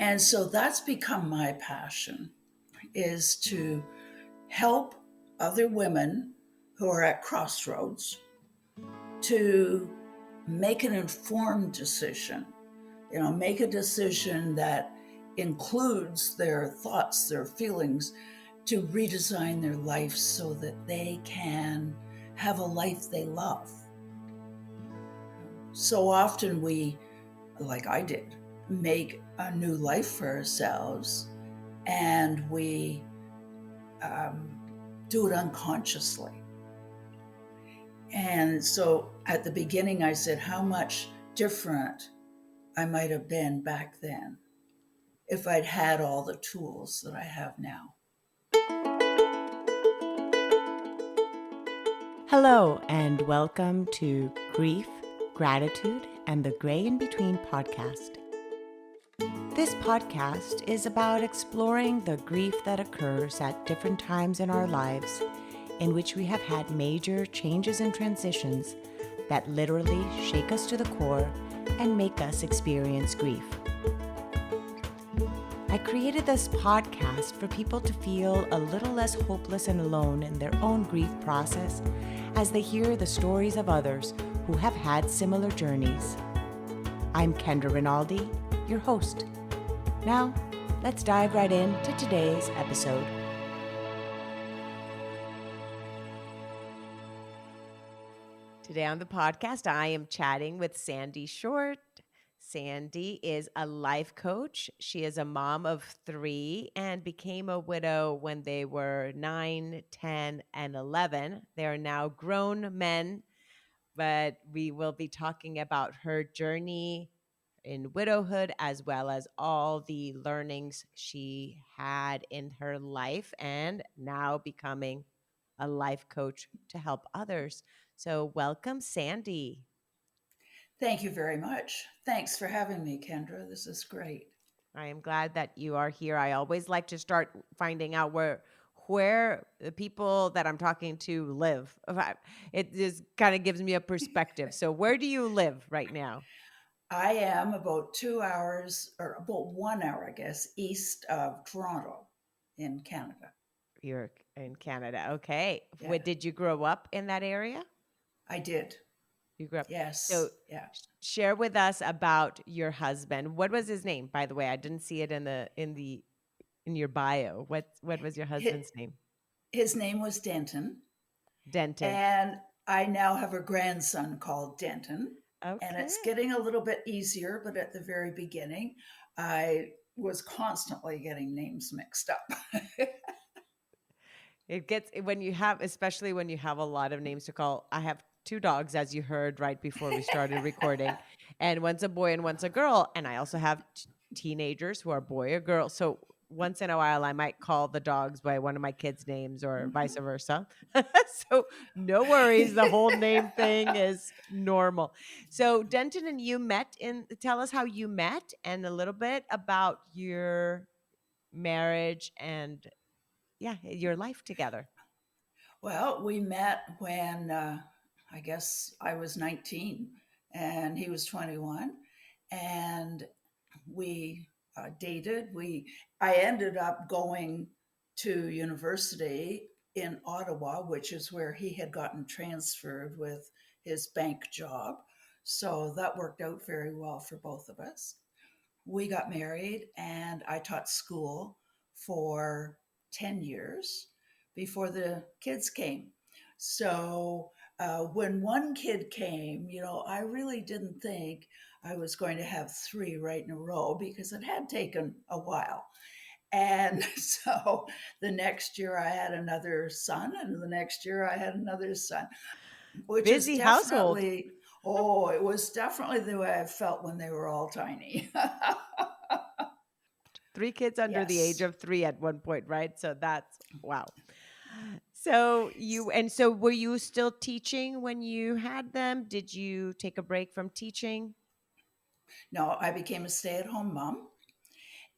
And so that's become my passion, is to help other women who are at crossroads to make an informed decision, make a decision that includes their thoughts, their feelings, to redesign their life so that they can have a life they love. So often we, like I did, make a new life for ourselves, and we do it unconsciously. And so at the beginning, I said how much different I might have been back then if I'd had all the tools that I have now. Hello, and welcome to Grief, Gratitude, and the Gray in Between podcast. This podcast is about exploring the grief that occurs at different times in our lives, in which we have had major changes and transitions that literally shake us to the core and make us experience grief. I created this podcast for people to feel a little less hopeless and alone in their own grief process as they hear the stories of others who have had similar journeys. I'm Kendra Rinaldi, your host. Now, let's dive right into today's episode. Today on the podcast, I am chatting with Sandi Shortt. Sandi is a life coach. She is a mom of 3 and became a widow when they were 9, 10, and 11. They are now grown men, but we will be talking about her journey in widowhood as well as all the learnings she had in her life and now becoming a life coach to help others. So welcome, Sandi. Thank you very much. Thanks for having me, Kendra. This is great. I am glad that you are here. I always like to start finding out where the people that I'm talking to live. It just kind of gives me a perspective. So where do you live right now? I am about 2 hours, or about 1 hour, I guess, east of Toronto in Canada. You're in Canada. Okay. Yeah, Did you grow up in that area? I did. You grew up. Yes. So Yeah. share with us about your husband. What was his name, by the way? I didn't see it in your bio. What was your husband's name? His name was Denton. Denton. And I now have a grandson called Denton. And Okay. it's getting a little bit easier, but at the very beginning, I was constantly getting names mixed up. It gets especially when you have a lot of names to call. I have 2 dogs, as you heard right before we started recording, and one's a boy and one's a girl. And I also have teenagers who are boy or girl. So once in a while, I might call the dogs by one of my kids' names or vice versa. So no worries. The whole name thing is normal. So Denton and you tell us how you met and a little bit about your marriage and your life together. Well, we met when I guess I was 19 and he was 21. And we dated. I ended up going to university in Ottawa, which is where he had gotten transferred with his bank job. So that worked out very well for both of us. We got married, and I taught school for 10 years before the kids came. So when one kid came, I really didn't think I was going to have 3 right in a row because it had taken a while. And so the next year I had another son, and the next year I had another son, which is Busy household. definitely, it was definitely the way I felt when they were all tiny. 3 kids under the age Yes. of 3 at one point, right? So that's wow. So were you still teaching when you had them? Did you take a break from teaching? No, I became a stay-at-home mom,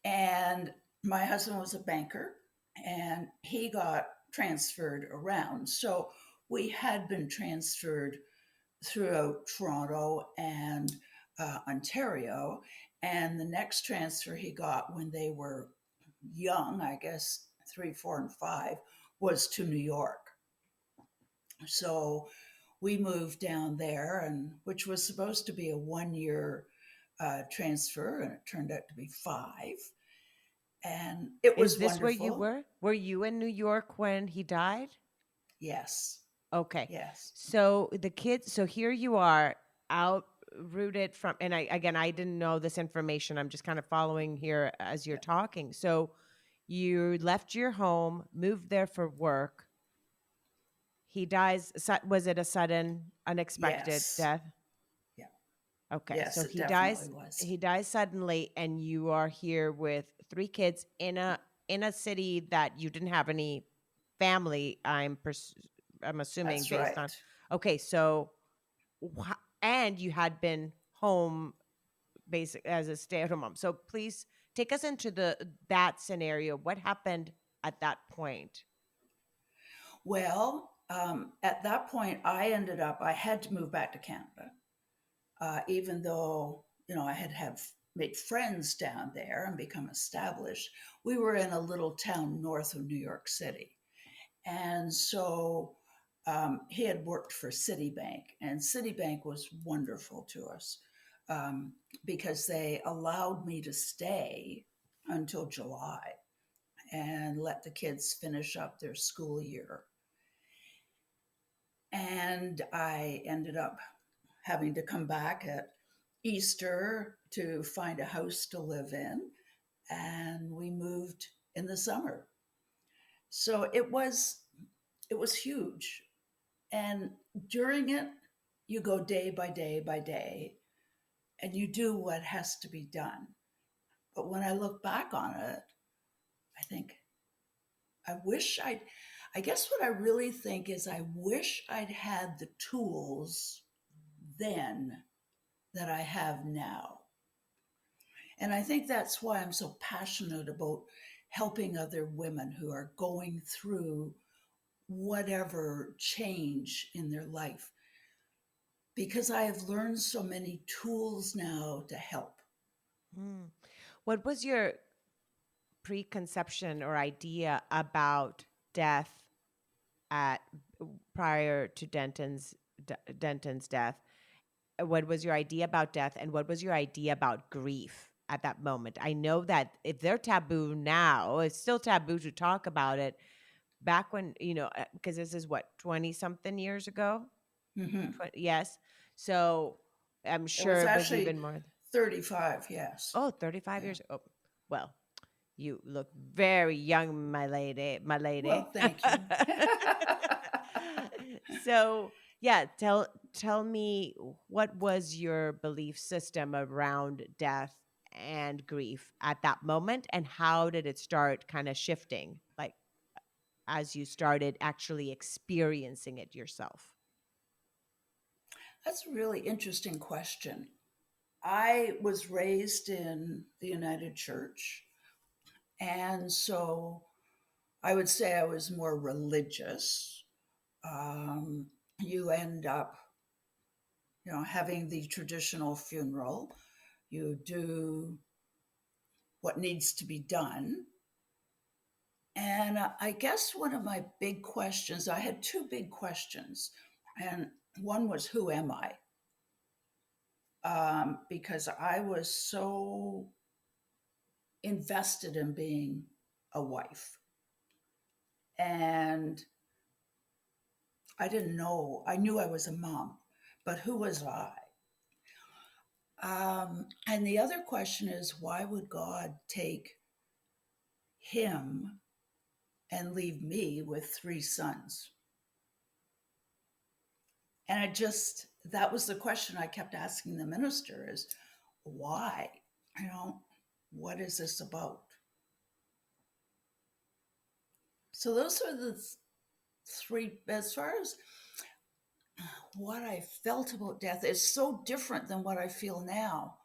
and my husband was a banker, and he got transferred around. So we had been transferred throughout Toronto and Ontario. And the next transfer he got when they were young, I guess 3, 4, and 5, was to New York. So we moved down there, and which was supposed to be a 1 year transfer, and it turned out to be 5. And it Is was this where you wonderful. were? Were you in New York when he died? Yes, Okay. yes, So the kids, so here you are out rooted from, and I didn't know this information. I'm just kind of following here as you're yeah, talking. So you left your home, moved there for work. He dies. Was it a sudden, unexpected yes, death? yeah, Okay. yes, So it he definitely dies, was. he dies suddenly, and you are here with three kids in a city that you didn't have any family. I'm assuming That's based on. right. Okay, so and you had been home basic as a stay-at-home mom. So please take us into that scenario. What happened at that point? Well, at that point, I had to move back to Canada, even though, I had made friends down there and become established. We were in a little town north of New York City. And so he had worked for Citibank, and Citibank was wonderful to us um, because they allowed me to stay until July and let the kids finish up their school year. And I ended up having to come back at Easter to find a house to live in. And we moved in the summer. So it was huge. And during it, you go day by day by day and you do what has to be done. But when I look back on it, I think I wish I guess what I really think is I wish I'd had the tools then that I have now. And I think that's why I'm so passionate about helping other women who are going through whatever change in their life, because I have learned so many tools now to help. Hmm. What was your preconception or idea about death at prior to Denton's death? What was your idea about death, and what was your idea about grief at that moment? I know that if they're taboo now, it's still taboo to talk about it. Back when, because this is what, 20 something years ago. Hmm. Yes. So I'm It sure was it was actually even more. 35, yes. Oh, 35 Yeah. years. Oh, well, you look very young, my lady, my Well, lady. thank you. So, yeah, tell me, what was your belief system around death and grief at that moment, and how did it start kind of shifting, like as you started actually experiencing it yourself? That's a really interesting question. I was raised in the United Church, and so I would say I was more religious. Um, you end up, having the traditional funeral. You do what needs to be done. And I guess one of my big questions, I had two big questions. And one was, who am I? Because I was so invested in being a wife. And I didn't know, I knew I was a mom, but who was I? And the other question is, why would God take him and leave me with 3 sons? And that was the question I kept asking the minister is, why? You know, what is this about? So those are the three, as far as what I felt about death is so different than what I feel now.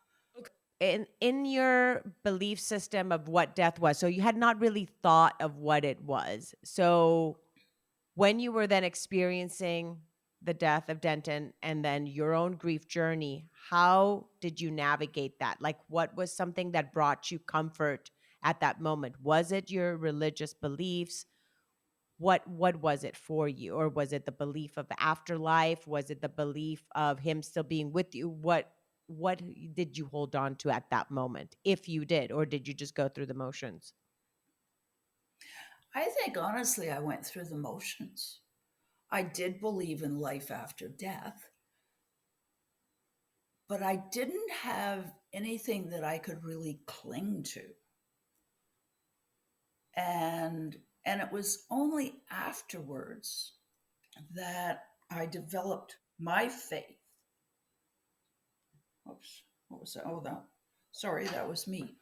In your belief system of what death was, so you had not really thought of what it was. So when you were then experiencing the death of Denton and then your own grief journey, how did you navigate that? Like, what was something that brought you comfort at that moment? Was it your religious beliefs? What was it for you? Or was it the belief of the afterlife? Was it the belief of him still being with you? What did you hold on to at that moment, if you did, or did you just go through the motions? I think honestly, I went through the motions. I did believe in life after death, but I didn't have anything that I could really cling to. And and it was only afterwards that I developed my faith. Oops, what was that? Oh, that. Sorry, that was me.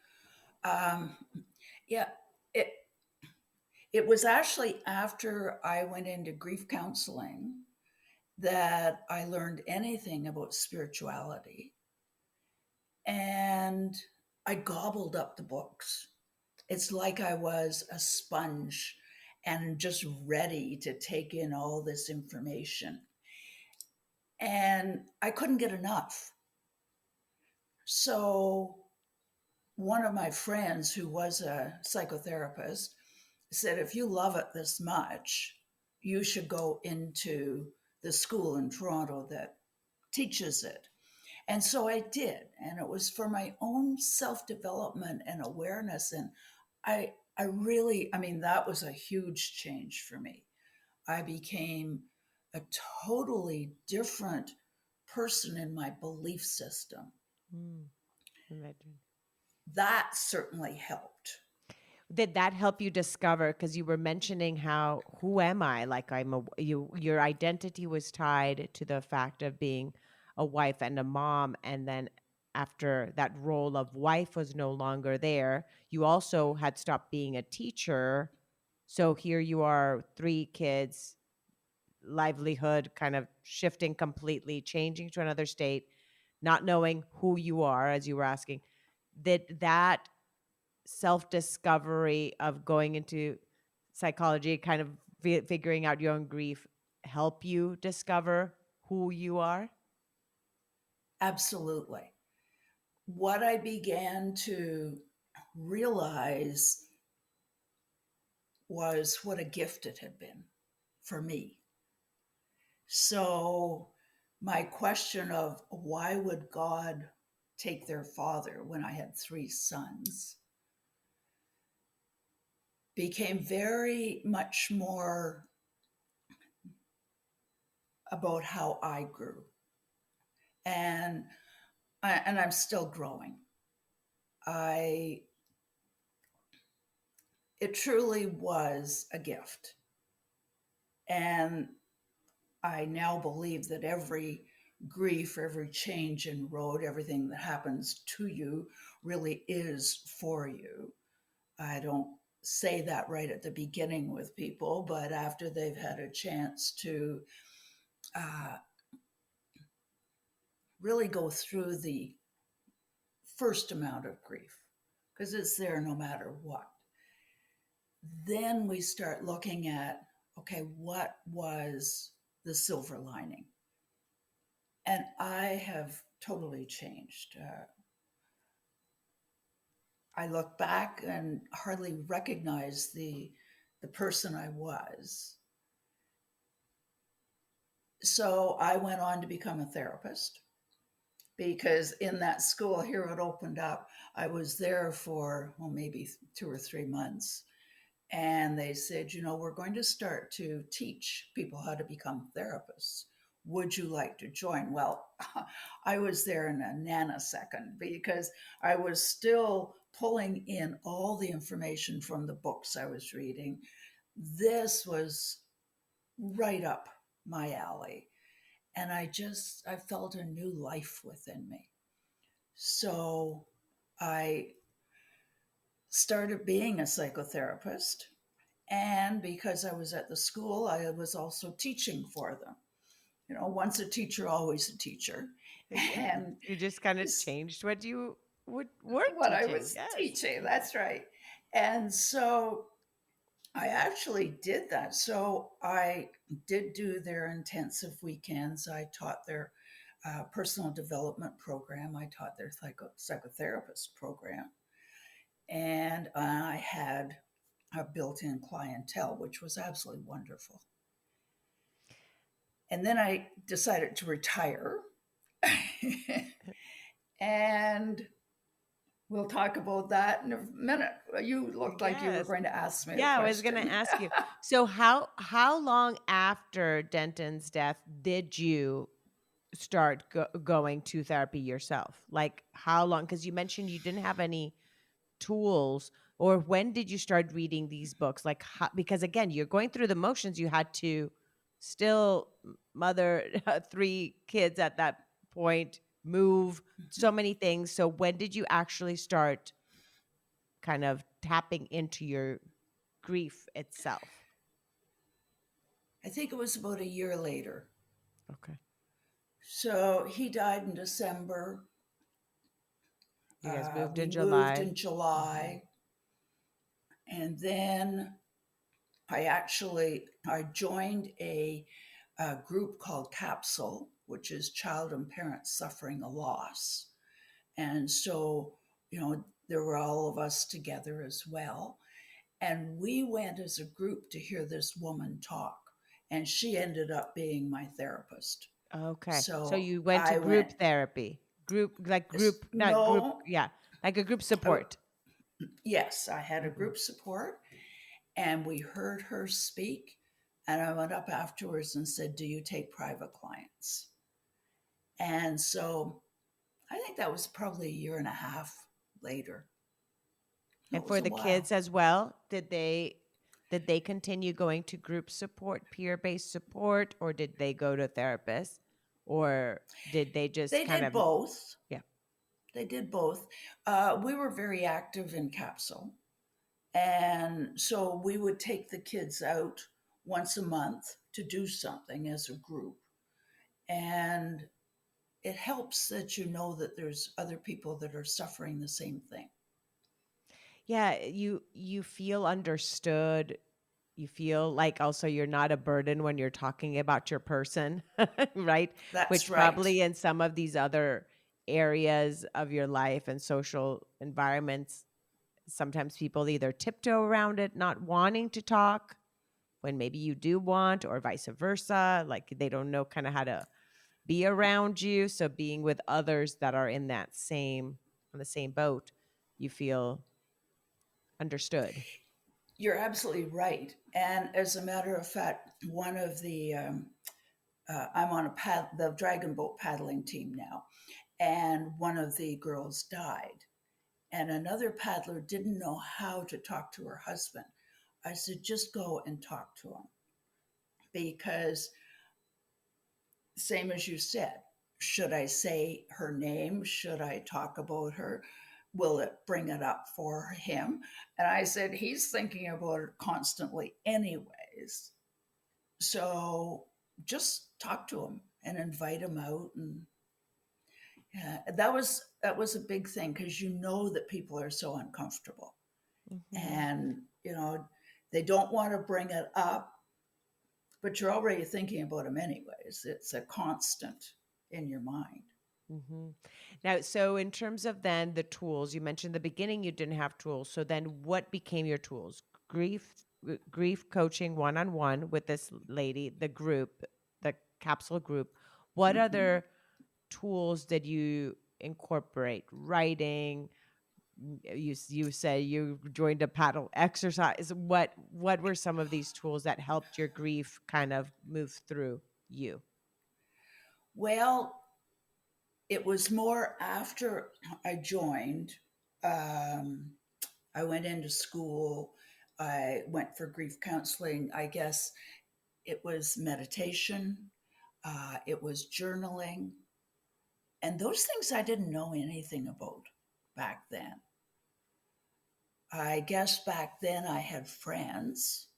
Um, yeah, it it was actually after I went into grief counseling that I learned anything about spirituality, and I gobbled up the books. It's like I was a sponge and just ready to take in all this information. And I couldn't get enough. So, one of my friends who was a psychotherapist said, if you love it this much, you should go into the school in Toronto that teaches it. And so I did. And it was for my own self development and awareness. And I really, I mean, that was a huge change for me. I became a totally different person in my belief system. Mm, imagine. That certainly helped. Did that help you discover, because you were mentioning how, who am I? Like, your identity was tied to the fact of being a wife and a mom, and then after that role of wife was no longer there, you also had stopped being a teacher. So here you are, three kids, livelihood kind of shifting completely, changing to another state, not knowing who you are, as you were asking. Did that self discovery of going into psychology, kind of figuring out your own grief, help you discover who you are? Absolutely. What I began to realize was what a gift it had been for me. So, my question of why would God take their father when I had three sons became very much more about how I grew. And and I'm still growing. I It truly was a gift. And I now believe that every grief, every change in road, everything that happens to you really is for you. I don't say that right at the beginning with people, but after they've had a chance to uh, really go through the first amount of grief, because it's there no matter what, then we start looking at, okay, what was the silver lining? And I have totally changed. I look back and hardly recognize the person I was. So I went on to become a therapist because in that school here it opened up. I was there for well maybe 2 or 3 months, and they said, you know, we're going to start to teach people how to become therapists. Would you like to join? Well, I was there in a nanosecond because I was still pulling in all the information from the books I was reading. This was right up my alley. And I felt a new life within me. So I started being a psychotherapist. And because I was at the school, I was also teaching for them. You know, once a teacher, always a teacher. Yeah. And You just kind of changed what you would were what I teaching. was Yes. teaching, that's right. And so I actually did that. So I did do their intensive weekends. I taught their personal development program. I taught their psychotherapist program. And I had a built in clientele, which was absolutely wonderful. And then I decided to retire. And we'll talk about that in a minute. You looked like you were Yes. going to ask me a Yeah, I was going to question. ask you. So how long after Denton's death did you start going to therapy yourself? Like how long? Because you mentioned you didn't have any tools, or when did you start reading these books? Like how, because again, you're going through the motions. You had to still mother three kids at that point, move so many things. So when did you actually start kind of tapping into your grief itself? I think it was about a year later. Okay. So he died in December. You guys moved We in moved July. in Hmm. July. And then I joined a group called Capsule, which is Child and Parents Suffering a Loss. And so, there were all of us together as well. And we went as a group to hear this woman talk. And she ended up being my therapist. Okay. So So you went to I went, group therapy, not group, no, yeah, like a group oh, support. yes, I had a Hmm. group support and we heard her speak. And I went up afterwards and said, "Do you take private clients?" And so I think that was probably a year and a half later. No, And it was for a the while. kids as well, did they continue going to group support, peer-based support, or did they go to therapists? Or did they just They kind did of, both. yeah. They did both. We were very active in Capsule. And so we would take the kids out once a month to do something as a group. And it helps that you know that there's other people that are suffering the same thing. Yeah, you feel understood. You feel like also you're not a burden when you're talking about your person, right? That's Which right. probably in some of these other areas of your life and social environments, sometimes people either tiptoe around it, not wanting to talk when maybe you do want, or vice versa. Like they don't know kind of how to be around you. So being with others that are in that same, on the same boat, you feel understood. You're absolutely right. And as a matter of fact, one of I'm on the dragon boat paddling team now, and one of the girls died. And another paddler didn't know how to talk to her husband. I said, just go and talk to him. Because, same as you said, should I say her name? Should I talk about her? Will it bring it up for him? And I said, he's thinking about it constantly, anyways. So just talk to him and invite him out. And that was a big thing because you know that people are so uncomfortable Hmm. and they don't want to bring it up, but you're already thinking about them anyways. It's a constant in your mind. Hmm. Now, so in terms of then the tools, you mentioned the beginning you didn't have tools. So then what became your tools? Grief coaching one on one with this lady, the group, the capsule group. What Hmm. other tools did you incorporate? Writing. You say you joined a paddle exercise. What were some of these tools that helped your grief kind of move through you? Well, it was more after I joined. um, I went into school. I went for grief counseling. I guess it was meditation. It was journaling. And those things I didn't know anything about back then. I guess back then I had friends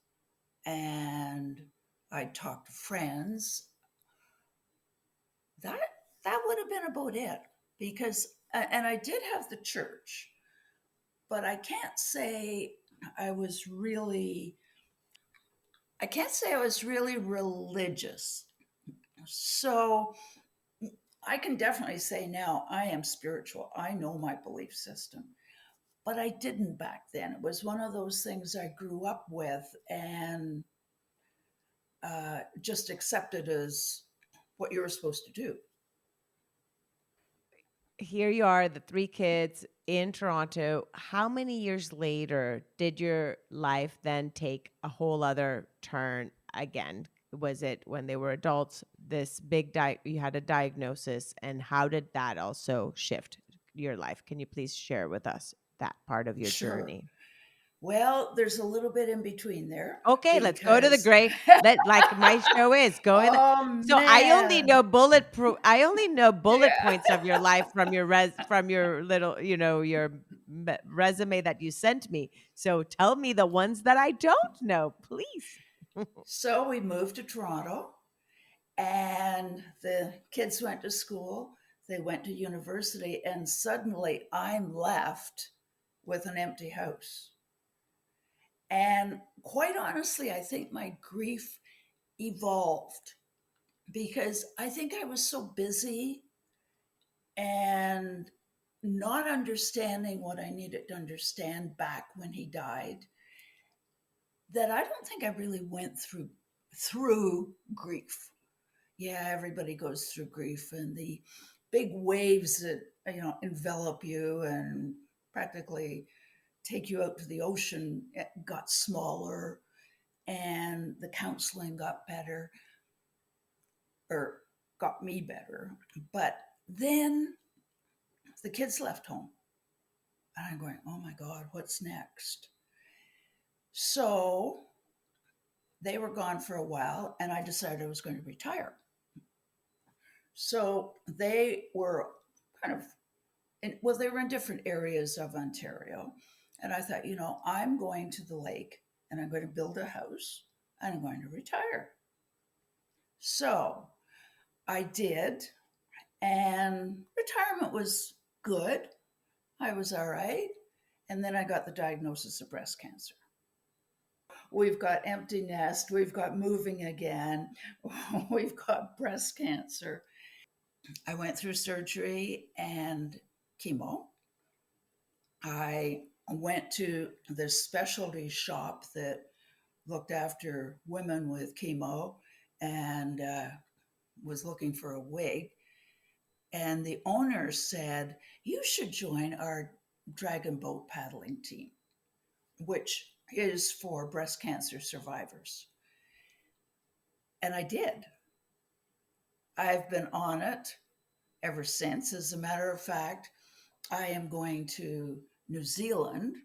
and I talked to friends. That that would have been about it because and I did have the church, but I can't say I was really. I can't say I was really religious. So I can definitely say now I am spiritual. I know my belief system, but I didn't back then. It was one of those things I grew up with and just accepted as what you were supposed to do. Here you are, the three kids in Toronto. How many years later did your life then take a whole other turn again? Was it when they were adults, this big you had a diagnosis, and how did that also shift your life? Can you please share with us that part of your Sure. journey? Well, there's a little bit in between there Okay, let's go to the because, great. Let like my show is going. oh So I only man, know I only know bullet yeah. points of your life from from your little, your resume that you sent me. So tell me the ones that I don't know, please. So we moved to Toronto, and the kids went to school, they went to university, and suddenly I'm left with an empty house. And quite honestly, I think my grief evolved because I think I was so busy and not understanding what I needed to understand back when he died, that I don't think I really went through grief. Yeah, everybody goes through grief, and the big waves that envelop you and practically take you out to the ocean got smaller, and the counseling got better, or got me better. But then the kids left home, and I'm going, oh my God, what's next? So they were gone for a while, and I decided I was going to retire. So they were kind of well, they were in different areas of Ontario. And I thought, I'm going to the lake and I'm going to build a house and I'm going to retire. So I did, and retirement was good. I was all right. And then I got the diagnosis of breast cancer. We've got empty nest, we've got moving again, we've got breast cancer. I went through surgery and chemo. I went to this specialty shop that looked after women with chemo, and was looking for a wig. And the owner said, you should join our dragon boat paddling team, which is for breast cancer survivors. And I did. I've been on it ever since. As a matter of fact, I am going to New Zealand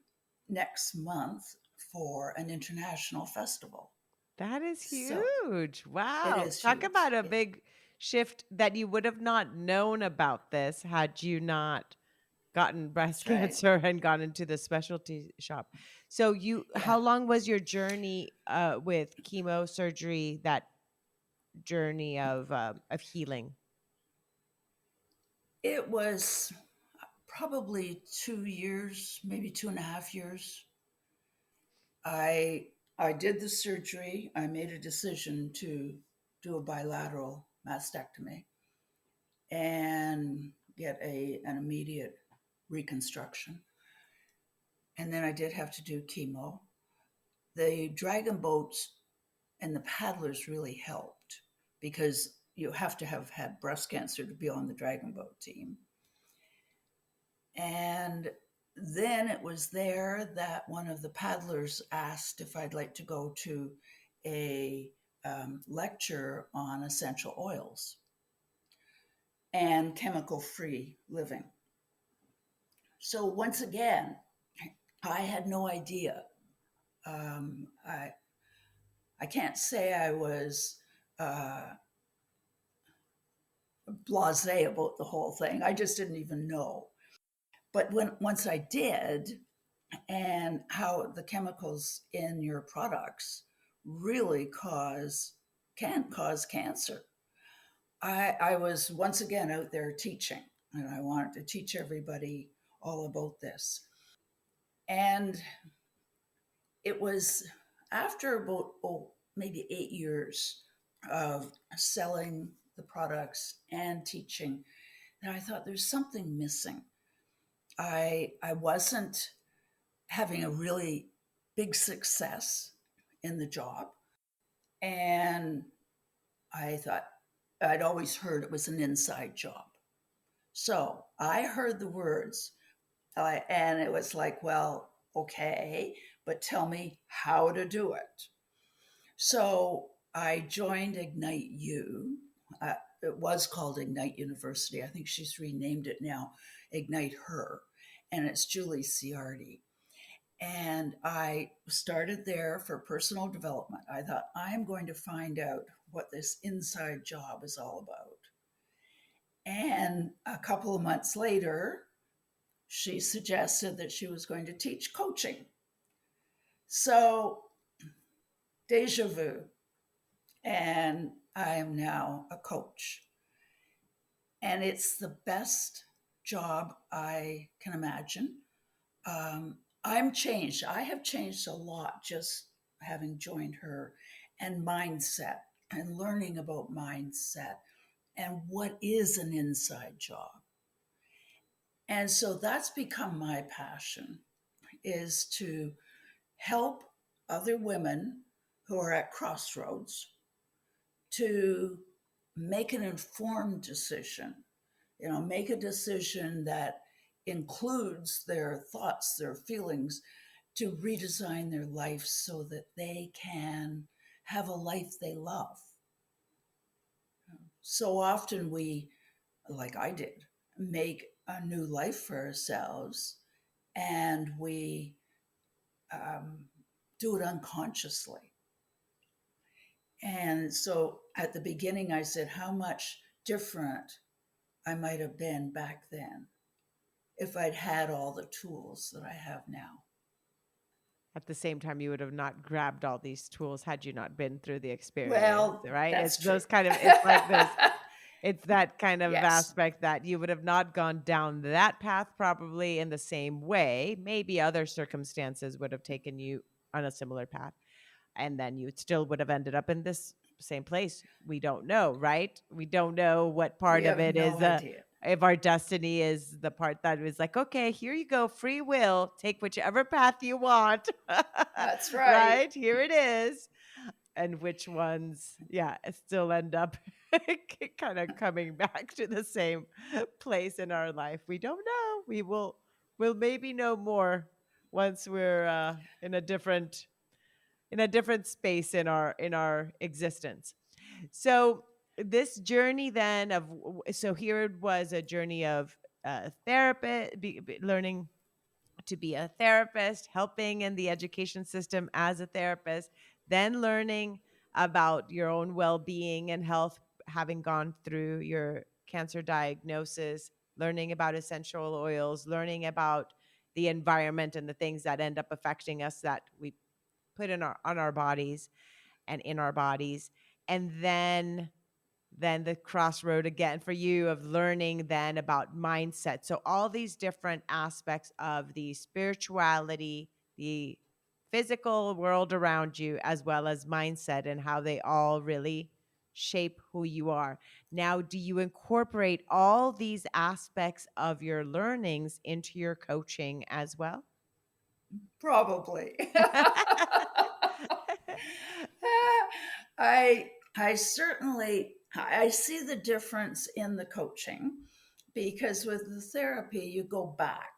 next month for an international festival. That is So huge. it Wow. is Talk huge. about a big shift that you would have not known about this had you not gotten breast That's right. cancer and gone into the specialty shop. So Yeah. how long was your journey with chemo surgery? That journey of healing. It was probably 2 years, maybe 2.5 years. I I did the surgery. I made a decision to do a bilateral mastectomy and get an immediate reconstruction. And then I did have to do chemo. The dragon boats and the paddlers really helped because you have to have had breast cancer to be on the dragon boat team. And then it was there that one of the paddlers asked if I'd like to go to a lecture on essential oils and chemical free living. So once again, I had no idea. Um, I I can't say I was uh, blasé about the whole thing. I just didn't even know. But once I did, and how the chemicals in your products really can cause cancer. I was once again out there teaching, and I wanted to teach everybody all about this. And it was after about maybe 8 years of selling the products and teaching, and I thought there's something missing. I wasn't having a really big success in the job, and I thought I'd always heard it was an inside job. So I heard the words, and it was like, well, okay, but tell me how to do it. So I joined Ignite U. It was called Ignite University. I think she's renamed it now, Ignite Her, and it's Julie Ciardi. And I started there for personal development. I thought, I'm going to find out what this inside job is all about. And a couple of months later, she suggested that she was going to teach coaching. So, deja vu. And I am now a coach. And it's the best job I can imagine. I'm changed. I have changed a lot just having joined her, and mindset, and learning about mindset and what is an inside job. And so that's become my passion, is to help other women who are at crossroads to make an informed decision, make a decision that includes their thoughts, their feelings, to redesign their life so that they can have a life they love. So often we, like I did, make a new life for ourselves, and we do it unconsciously. And so at the beginning, I said how much different I might have been back then if I'd had all the tools that I have now. At the same time, you would have not grabbed all these tools had you not been through the experience, Well, right? that's It's true. those kind of, it's like this, it's that kind of Yes. aspect that you would have not gone down that path probably in the same way. Maybe other circumstances would have taken you on a similar path, and then you still would have ended up in this same place. We don't know, right? We don't know what We part of have it no is idea. if our destiny is the part that is like, okay, here you go, free will, take whichever path you want. That's right. Right? Here it is. And which ones, yeah, still end up kind of coming back to the same place in our life. We don't know. We'll maybe know more once we're in a different space in our existence. So this journey then of so here it was a journey of therapist, learning to be a therapist, helping in the education system as a therapist, then learning about your own well-being and health, having gone through your cancer diagnosis, learning about essential oils, learning about the environment and the things that end up affecting us that we put in our on our bodies and in our bodies, and then the crossroad again for you of learning then about mindset. So all these different aspects of the spirituality, the physical world around you, as well as mindset, and how they all really shape who you are. Now, do you incorporate all these aspects of your learnings into your coaching as well? Probably. I certainly I see the difference in the coaching, because with the therapy you go back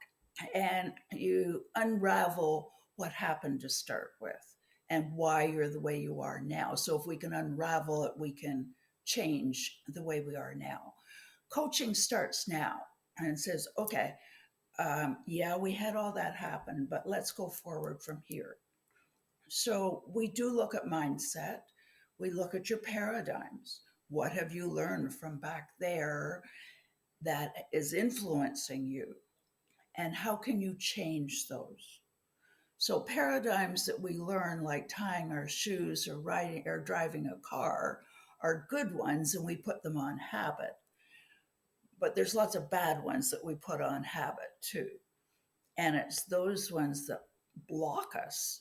and you unravel what happened to start with and why you're the way you are now. So if we can unravel it, we can change the way we are now. Coaching starts now and says, okay, yeah, we had all that happen, but let's go forward from here. So we do look at mindset. We look at your paradigms. What have you learned from back there that is influencing you? And how can you change those? So paradigms that we learn, like tying our shoes or riding or driving a car, are good ones, and we put them on habit. But there's lots of bad ones that we put on habit too. And it's those ones that block us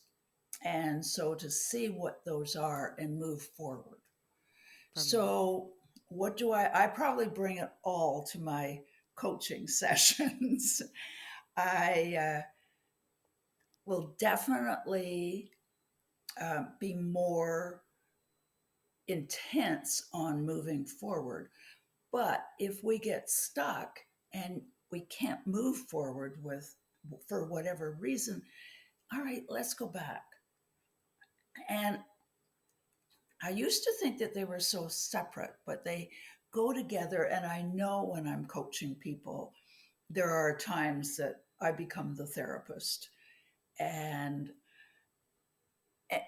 And so to see what those are and move forward. from that. So, what do I probably bring it all to my coaching sessions. I will definitely be more intense on moving forward. But if we get stuck and we can't move forward with for whatever reason, all right, let's go back. And I used to think that they were so separate, but they go together. And I know when I'm coaching people, there are times that I become the therapist, and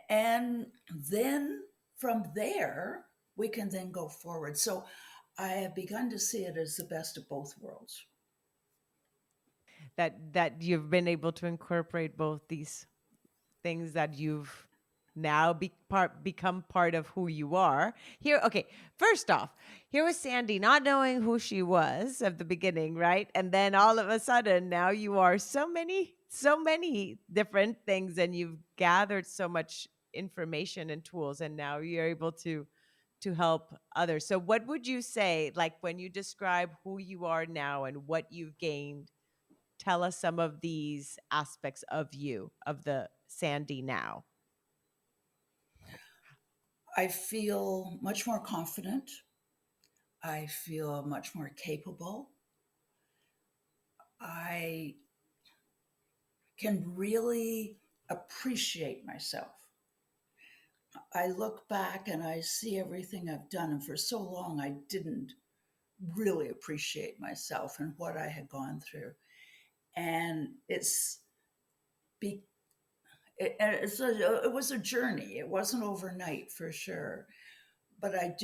and then from there we can then go forward. So I have begun to see it as the best of both worlds. That you've been able to incorporate both these things that you've now become part of who you are here. Okay, first off, here was Sandi not knowing who she was at the beginning, right? And then all of a sudden now you are so many different things, and you've gathered so much information and tools, and now you're able to help others. So what would you say, like, when you describe who you are now and what you've gained? Tell us some of these aspects of you, of the Sandi now. I feel much more confident. I feel much more capable. I can really appreciate myself. I look back and I see everything I've done, and for so long I didn't really appreciate myself and what I had gone through. And be, it was a journey. It wasn't overnight for sure, but I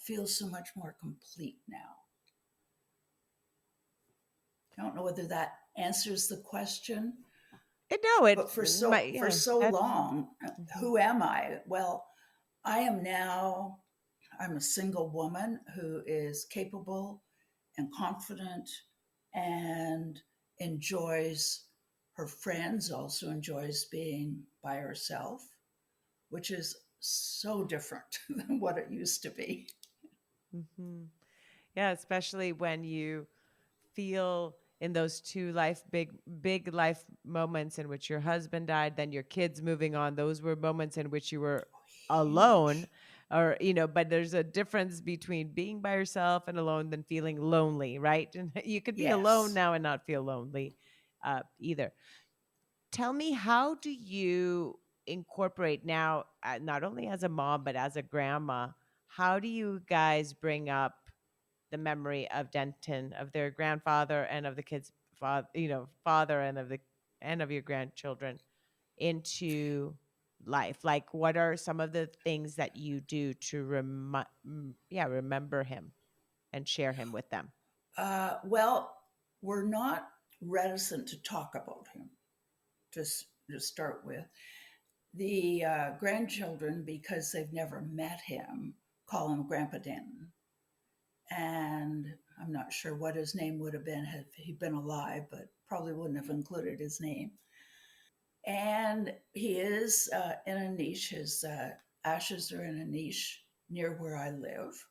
feel so much more complete now. I don't know whether that answers the question, No, but it for my yeah, so that's long, mhm. who am I? Well, I am now. I'm a single woman who is capable and confident and enjoys her friends, also enjoys being by herself, which is so different than what it used to be. Mhm. Yeah, especially when you feel in those two big life moments in which your husband died, then your kids moving on. Those were moments in which you were alone, Huge. or but there's a difference between being by yourself and alone than feeling lonely, right? And you could be alone Yes. now and not feel lonely either. Tell me, how do you incorporate now, not only as a mom but as a grandma? How do you guys bring up the memory of Denton, of their grandfather, and of the kids' father, father, and of your grandchildren into life? Like, what are some of the things that you do to remember him and share him with them? Well, we're not reticent to talk about him, just to start with. The grandchildren, because they've never met him, call him Grandpa Denton. And I'm not sure what his name would have been had he been alive, but probably wouldn't have included his name. And he is in a niche. His ashes are in a niche near where I live.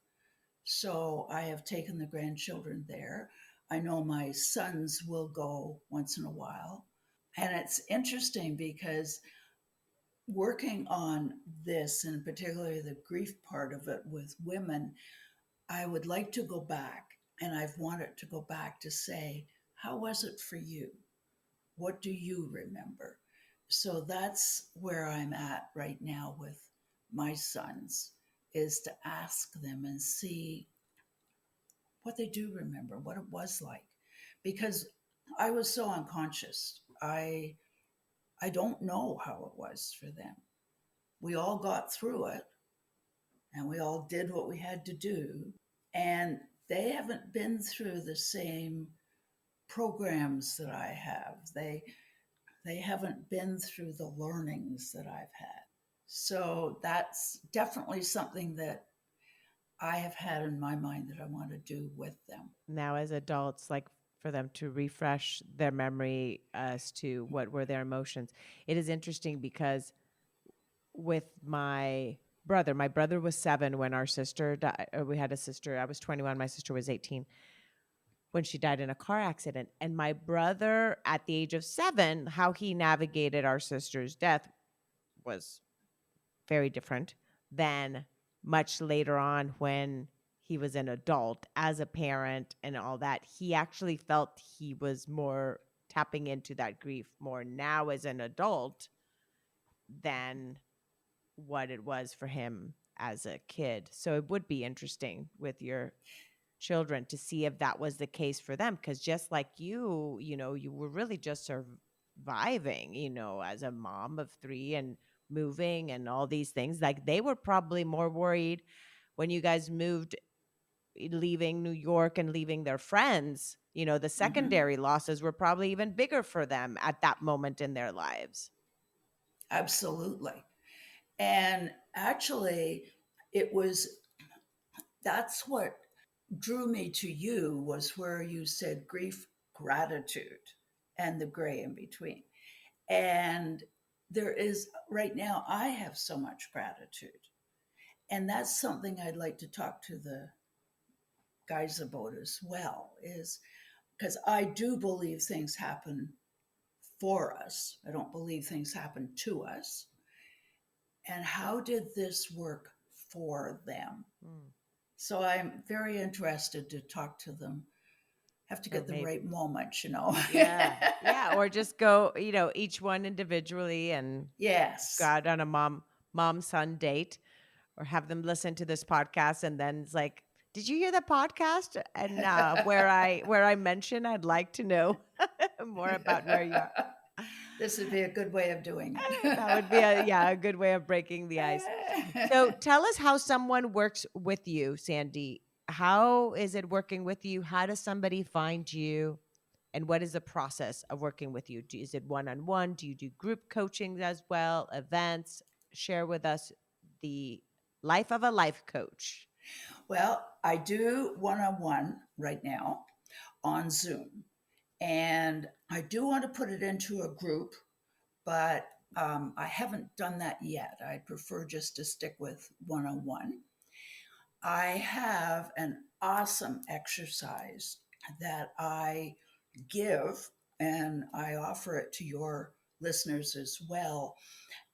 So I have taken the grandchildren there. I know my sons will go once in a while. And it's interesting because working on this, and particularly the grief part of it with women, I would like to go back, and I've wanted to go back to say, how was it for you? What do you remember? So that's where I'm at right now with my sons, is to ask them and see what they do remember, what it was like. Because I was so unconscious. I don't know how it was for them. We all got through it and we all did what we had to do. And they haven't been through the same programs that I have. They haven't been through the learnings that I've had. So that's definitely something that I have had in my mind that I want to do with them. Now as adults, like, for them to refresh their memory as to what were their emotions. It is interesting because with my brother. My brother was 7 when our sister died. We had a sister. I was 21. My sister was 18 when she died in a car accident. And my brother, at the age of 7, how he navigated our sister's death was very different than much later on when he was an adult as a parent and all that. He actually felt he was more tapping into that grief more now as an adult than what it was for him as a kid. So it would be interesting with your children to see if that was the case for them, because just like you know, you were really just surviving, you know, as a mom of 3 and moving and all these things. Like they were probably more worried when you guys moved, leaving New York and leaving their friends. You know, the Hmm. secondary losses were probably even bigger for them at that moment in their lives. Absolutely. And actually, it was that's what drew me to you was where you said grief, gratitude, and the gray in between. And there is right now, I have so much gratitude. And that's something I'd like to talk to the guys about as well, is because I do believe things happen for us. I don't believe things happen to us. And how did this work for them? Mm. So I'm very interested to talk to them. Have to Or get the maybe, right moment, you know. yeah, yeah, or just go, you know, each one individually and go Yes. out on a mom son date, or have them listen to this podcast, and then it's like, did you hear the podcast? And where I mentioned I'd like to know more about where you are. This would be a good way of doing That would be a good way of breaking the ice. So it. tell us how someone works with you, Sandy. How is it working with you? How does somebody find you? And what is the process of working with you? Is it one-on-one? Do you do group coaching as well? Events? Share with us the life of a life coach. Well, I do one on one right now on Zoom. And I do want to put it into a group, but I haven't done that yet. I prefer just to stick with one on one. I have an awesome exercise that I give and I offer it to your listeners as well.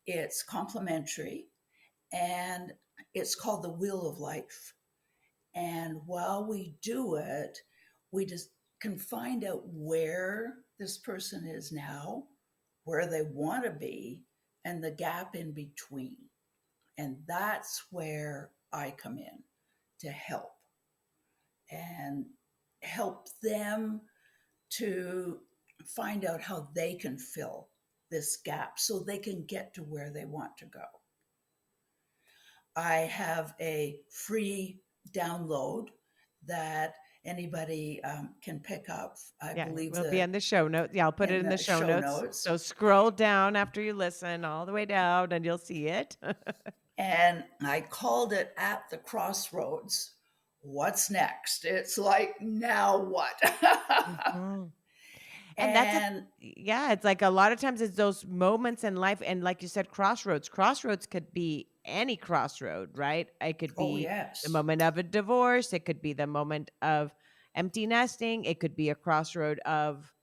It's complimentary and it's called the Wheel of Life. And while we do it, we just can find out where this person is now, where they want to be, and the gap in between. And that's where I come in to help and help them to find out how they can fill this gap so they can get to where they want to go. I have a free download that anybody can pick up. I Yeah, believe we'll be the in the show notes. Yeah, I'll put it in in the the show show notes. notes. So scroll down after you listen all the way down and you'll see it. And I called it At the Crossroads. What's next? It's like, now what? Mhm. And that's a And yeah, it's like a lot of times it's those moments in life, and like you said, crossroads. Crossroads could be any crossroad, right? It could oh, be the yes. moment of a divorce, it could be the moment of empty nesting, it could be a crossroad of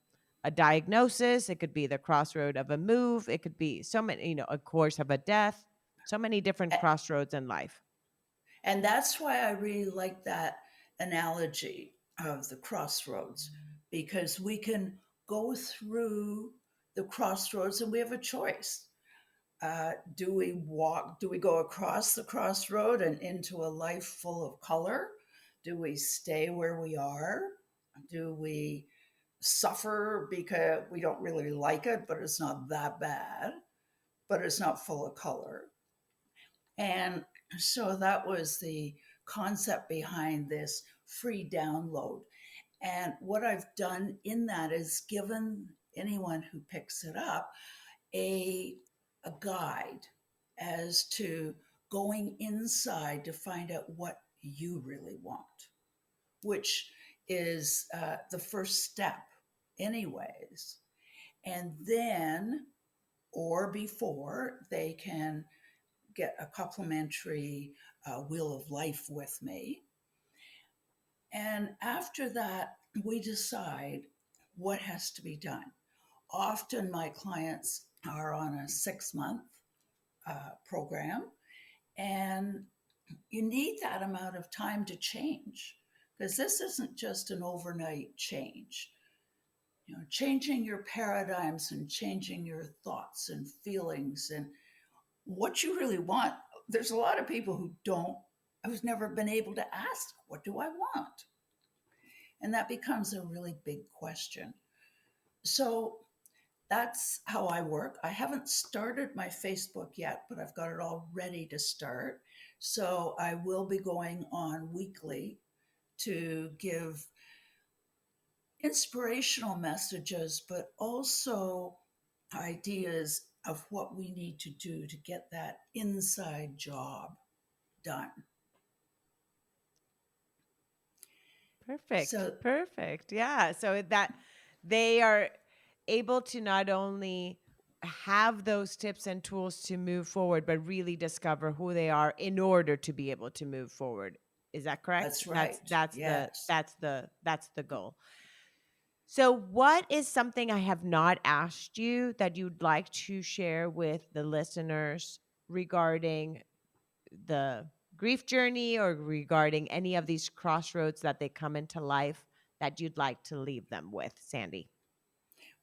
a diagnosis, it could be the crossroad of a move, it could be so many, you know, of course, of a death, so many different crossroads in life. And that's why I really like that analogy of the crossroads, because we can go through the crossroads and we have a choice. Do we walk, do we go across the crossroad and into a life full of color? Do we stay where we are? Do we suffer because we don't really like it, but it's not that bad, but it's not full of color? And so that was the concept behind this free download. And what I've done in that is given anyone who picks it up a, a guide as to going inside to find out what you really want, which is the first step, anyways. And then, or before, they can get a complimentary wheel of life with me. And after that, we decide what has to be done. Often my clients are on a 6-month program, and you need that amount of time to change, because this isn't just an overnight change. Changing your paradigms and changing your thoughts and feelings and what you really want. There's a lot of people who's never been able to ask, what do I want? And that becomes a really big question. So that's how I work. I haven't started my Facebook yet, but I've got it all ready to start. So I will be going on weekly to give inspirational messages, but also ideas of what we need to do to get that inside job done. Perfect. Yeah. So that they are able to not only have those tips and tools to move forward, but really discover who they are in order to be able to move forward. Is that correct? That's right. Yes. That's the goal. So what is something I have not asked you that you'd like to share with the listeners regarding the grief journey or regarding any of these crossroads that they come into life that you'd like to leave them with, Sandi?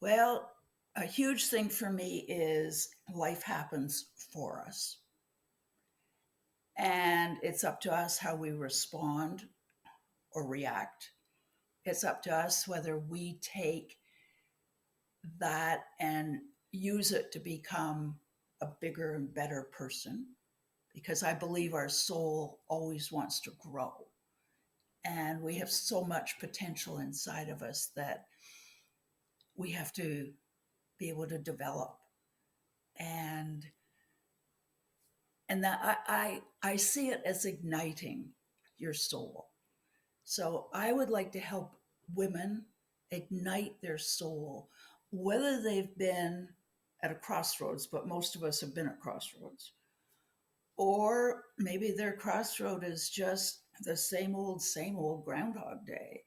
Well, a huge thing for me is life happens for us. And it's up to us how we respond or react. It's up to us whether we take that and use it to become a bigger and better person, because I believe our soul always wants to grow. And we have so much potential inside of us that we have to be able to develop. And that I see it as igniting your soul. So I would like to help women ignite their soul, whether they've been at a crossroads, but most of us have been at crossroads, or maybe their crossroad is just the same old Groundhog Day,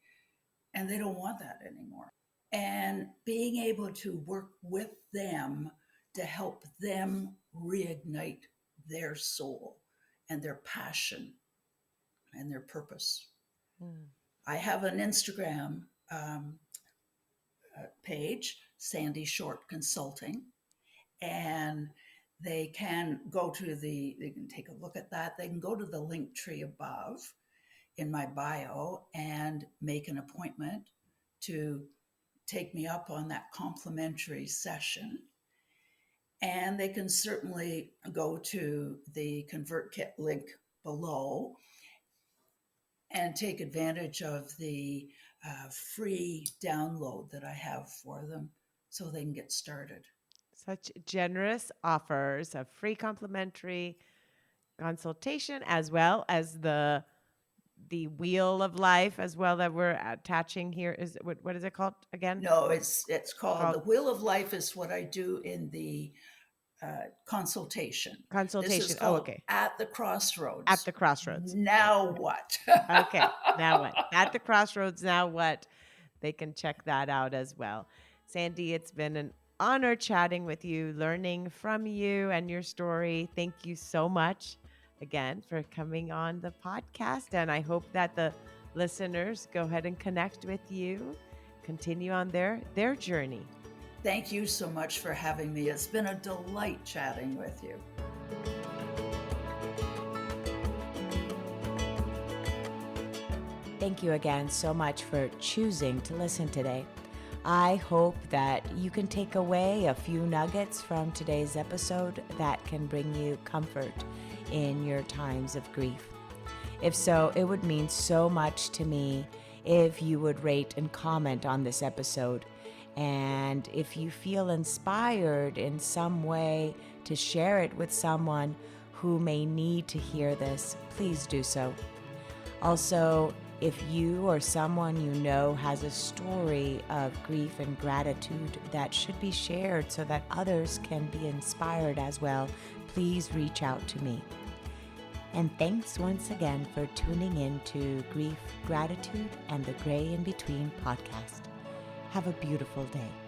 and they don't want that anymore. And being able to work with them to help them reignite their soul and their passion and their purpose. I have an Instagram page, Sandi Shortt Consulting, and they can they can take a look at that. They can go to the link tree above in my bio and make an appointment to take me up on that complimentary session. And they can certainly go to the ConvertKit link below and take advantage of the free download that I have for them so they can get started. Such generous offers of free complimentary consultation, as well as the wheel of life as well that we're attaching here. What is it called again? No, it's called the wheel of life is what I do in the consultation. This is called okay. At the Crossroads. At the Crossroads. Now what? Okay. Now what? At the Crossroads. Now what? They can check that out as well. Sandi, it's been an honor chatting with you, learning from you and your story. Thank you so much again for coming on the podcast. And I hope that the listeners go ahead and connect with you, continue on their journey. Thank you so much for having me. It's been a delight chatting with you. Thank you again so much for choosing to listen today. I hope that you can take away a few nuggets from today's episode that can bring you comfort in your times of grief. If so, it would mean so much to me if you would rate and comment on this episode. And if you feel inspired in some way to share it with someone who may need to hear this, please do so. Also, If you or someone you know has a story of grief and gratitude that should be shared so that others can be inspired as well, please reach out to me. And thanks once again for tuning in to Grief, Gratitude, and the Gray in Between podcast. Have a beautiful day.